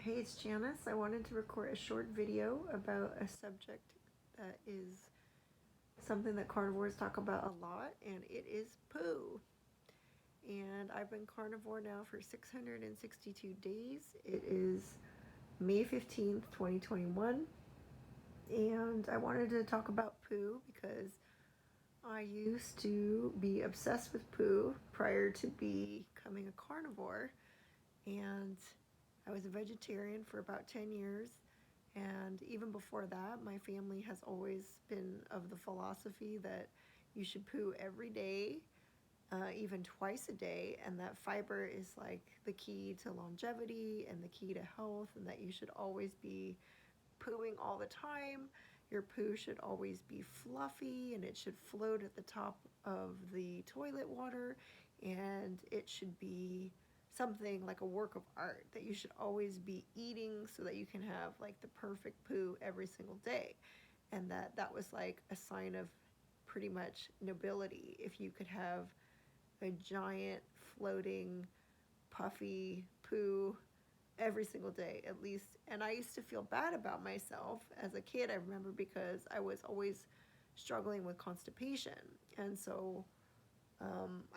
Hey, it's Janice. I wanted to record a short video about a subject that is something that carnivores talk about a lot, and it is poo. And I've been carnivore now for 662 days. It is May 15th, 2021. And I wanted to talk about poo because I used to be obsessed with poo prior to becoming a carnivore. And I was a vegetarian for about 10 years. And even before that, my family has always been of the philosophy that you should poo every day, even twice a day, and that fiber is like the key to longevity and the key to health, and that you should always be pooing all the time. Your poo should always be fluffy and it should float at the top of the toilet water, and it should be something like a work of art that you should always be eating so that you can have like the perfect poo every single day. And that was like a sign of pretty much nobility if you could have a giant floating puffy poo every single day at least. And I used to feel bad about myself as a kid, I remember, because I was always struggling with constipation. And so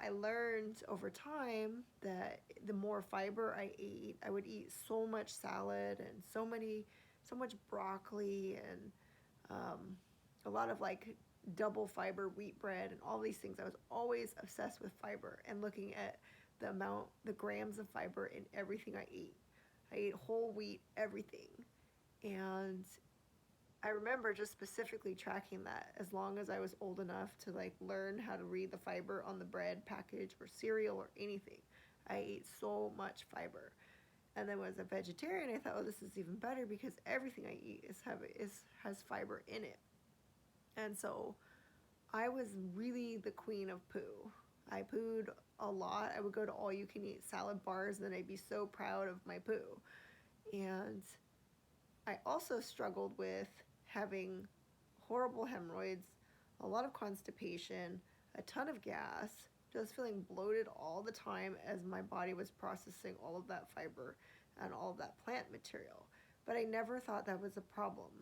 I learned over time that the more fiber I ate, I would eat so much salad and so much broccoli and a lot of like double fiber wheat bread and all these things. I was always obsessed with fiber and looking at the grams of fiber in everything I ate. I ate whole wheat, everything. And I remember just specifically tracking that as long as I was old enough to like learn how to read the fiber on the bread package or cereal or anything. I ate so much fiber. And then as a vegetarian, I thought, oh, this is even better because everything I eat has fiber in it. And so I was really the queen of poo. I pooed a lot. I would go to all you can eat salad bars and then I'd be so proud of my poo. And I also struggled with having horrible hemorrhoids, a lot of constipation, a ton of gas, just feeling bloated all the time as my body was processing all of that fiber and all of that plant material. But I never thought that was a problem.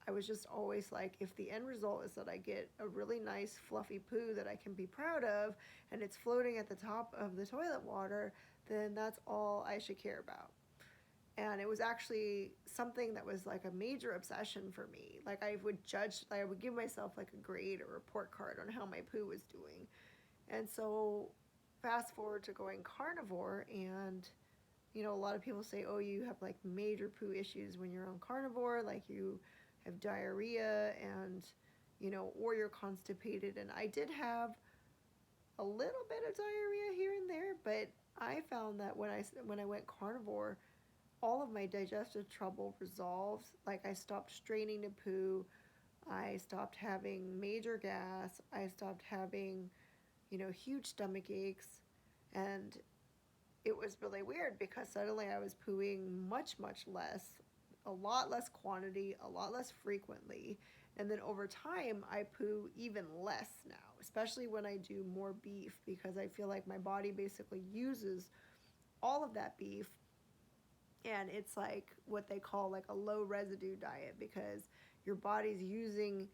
I was just always like, if the end result is that I get a really nice fluffy poo that I can be proud of and it's floating at the top of the toilet water, then that's all I should care about. And it was actually something that was like a major obsession for me. Like I would give myself like a grade or report card on how my poo was doing. And so fast forward to going carnivore, and a lot of people say, oh, you have like major poo issues when you're on carnivore, like you have diarrhea and or you're constipated. And I did have a little bit of diarrhea here and there, but I found that when I went carnivore, all of my digestive trouble resolved. Like I stopped straining to poo, I stopped having major gas, I stopped having, huge stomach aches, and it was really weird because suddenly I was pooing much, much less, a lot less quantity, a lot less frequently. And then over time, I poo even less now, especially when I do more beef because I feel like my body basically uses all of that beef, and it's like what they call like a low residue diet because your body's using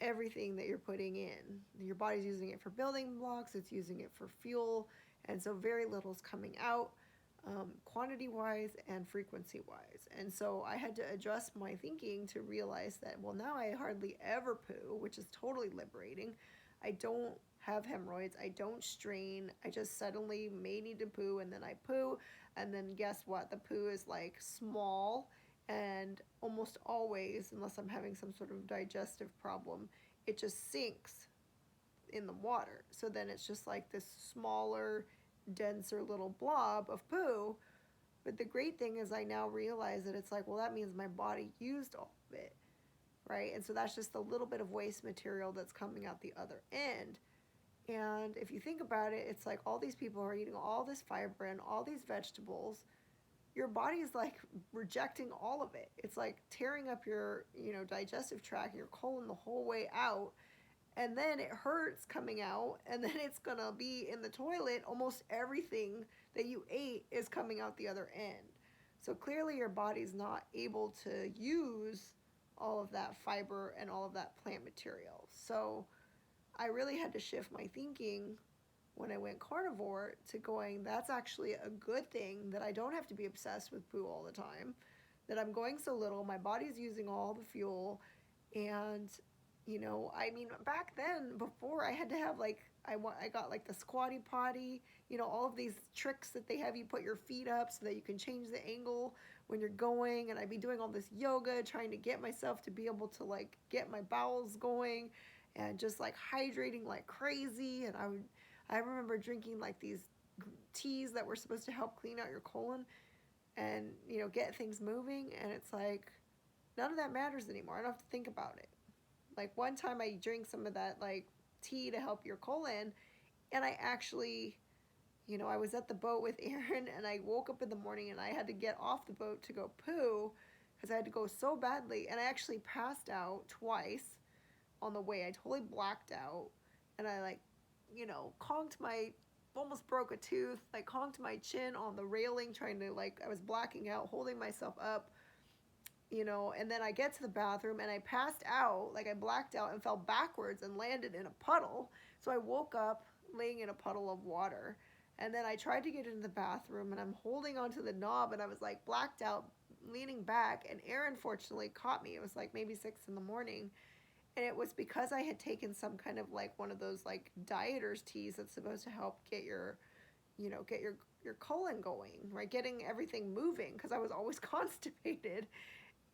everything that you're putting in. Your body's using it for building blocks, it's using it for fuel, and so very little's coming out, quantity wise and frequency wise. And so I had to adjust my thinking to realize that, well, now I hardly ever poo, which is totally liberating. I don't have hemorrhoids, I don't strain, I just suddenly may need to poo and then I poo, and then guess what? The poo is like small, and almost always, unless I'm having some sort of digestive problem, it just sinks in the water. So then it's just like this smaller, denser little blob of poo. But the great thing is I now realize that it's like, well, that means my body used all of it, right? And so that's just a little bit of waste material that's coming out the other end. And if you think about it, it's like all these people are eating all this fiber and all these vegetables. Your body's like rejecting all of it. It's like tearing up your, digestive tract, your colon the whole way out. And then it hurts coming out, and then it's gonna be in the toilet. Almost everything that you ate is coming out the other end. So clearly your body's not able to use all of that fiber and all of that plant material. So I really had to shift my thinking when I went carnivore to going, that's actually a good thing, that I don't have to be obsessed with poo all the time, that I'm going so little, my body's using all the fuel. And I mean, back then, before, I had to have like, I got like the squatty potty, all of these tricks that they have you put your feet up so that you can change the angle when you're going. And I'd be doing all this yoga trying to get myself to be able to like get my bowels going, and just like hydrating like crazy. And I remember drinking like these teas that were supposed to help clean out your colon and get things moving. And it's like, none of that matters anymore. I don't have to think about it. Like one time I drank some of that like tea to help your colon, and I actually, I was at the boat with Aaron, and I woke up in the morning and I had to get off the boat to go poo because I had to go so badly, and I actually passed out twice on the way. I totally blacked out, and I like, conked my, almost broke a tooth, like conked my chin on the railing trying to, like, I was blacking out, holding myself up, and then I get to the bathroom and I passed out, like I blacked out and fell backwards and landed in a puddle. So I woke up laying in a puddle of water, and then I tried to get into the bathroom and I'm holding onto the knob, and I was like blacked out, leaning back, and Aaron fortunately caught me. It was like maybe 6 in the morning, and it was because I had taken some kind of like one of those like dieters teas that's supposed to help get your get your colon going, right, getting everything moving, because I was always constipated.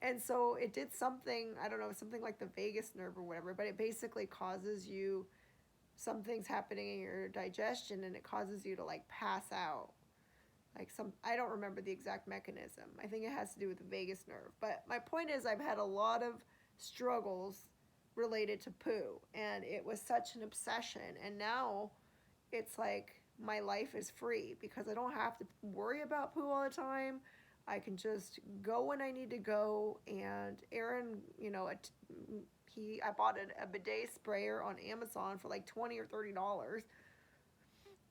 And so it did something, I don't know, something like the vagus nerve or whatever, but it basically causes you, something's happening in your digestion and it causes you to like pass out. Like I don't remember the exact mechanism. I think it has to do with the vagus nerve. But my point is, I've had a lot of struggles related to poo, and it was such an obsession. And now it's like my life is free because I don't have to worry about poo all the time. I can just go when I need to go. And Aaron, I bought a bidet sprayer on Amazon for like $20 or $30,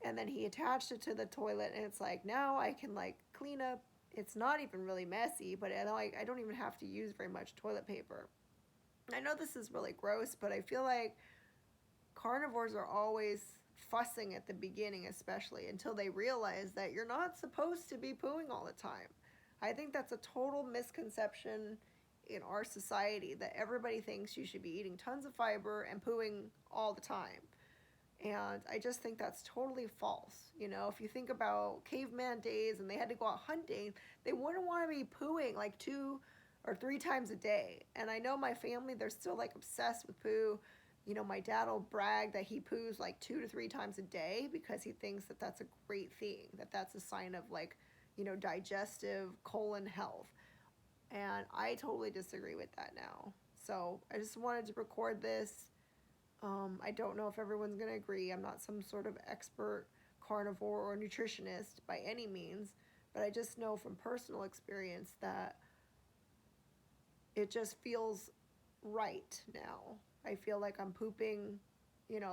and then he attached it to the toilet, and it's like, now I can like clean up. It's not even really messy, but I don't even have to use very much toilet paper. I know this is really gross, but I feel like carnivores are always fussing at the beginning, especially until they realize that you're not supposed to be pooing all the time. I think that's a total misconception in our society, that everybody thinks you should be eating tons of fiber and pooing all the time. And I just think that's totally false. If you think about caveman days and they had to go out hunting, they wouldn't want to be pooing like 2 or 3 times a day. And I know my family, they're still like obsessed with poo. My dad will brag that he poos like 2 to 3 times a day because he thinks that that's a great thing, that that's a sign of like, digestive colon health. And I totally disagree with that now. So I just wanted to record this. I don't know if everyone's going to agree. I'm not some sort of expert carnivore or nutritionist by any means, but I just know from personal experience that it just feels right now. I feel like I'm pooping,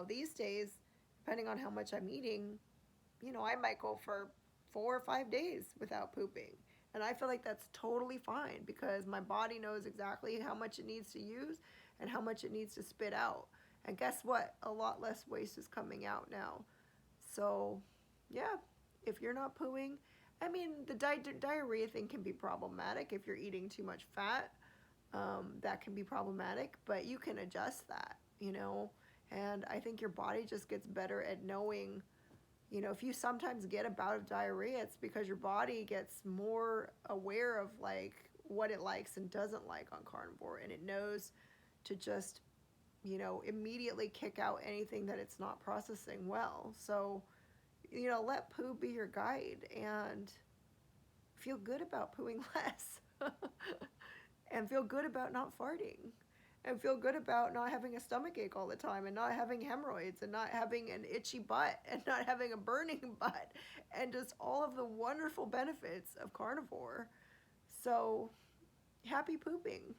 these days, depending on how much I'm eating, I might go for 4 or 5 days without pooping. And I feel like that's totally fine because my body knows exactly how much it needs to use and how much it needs to spit out. And guess what? A lot less waste is coming out now. So, yeah, if you're not pooing, I mean, the diarrhea thing can be problematic if you're eating too much fat. That can be problematic, but you can adjust that, and I think your body just gets better at knowing, if you sometimes get a bout of diarrhea, it's because your body gets more aware of like what it likes and doesn't like on carnivore, and it knows to just, immediately kick out anything that it's not processing well. So, let poo be your guide and feel good about pooing less. And feel good about not farting, and feel good about not having a stomach ache all the time, and not having hemorrhoids, and not having an itchy butt, and not having a burning butt, and just all of the wonderful benefits of carnivore. So happy pooping.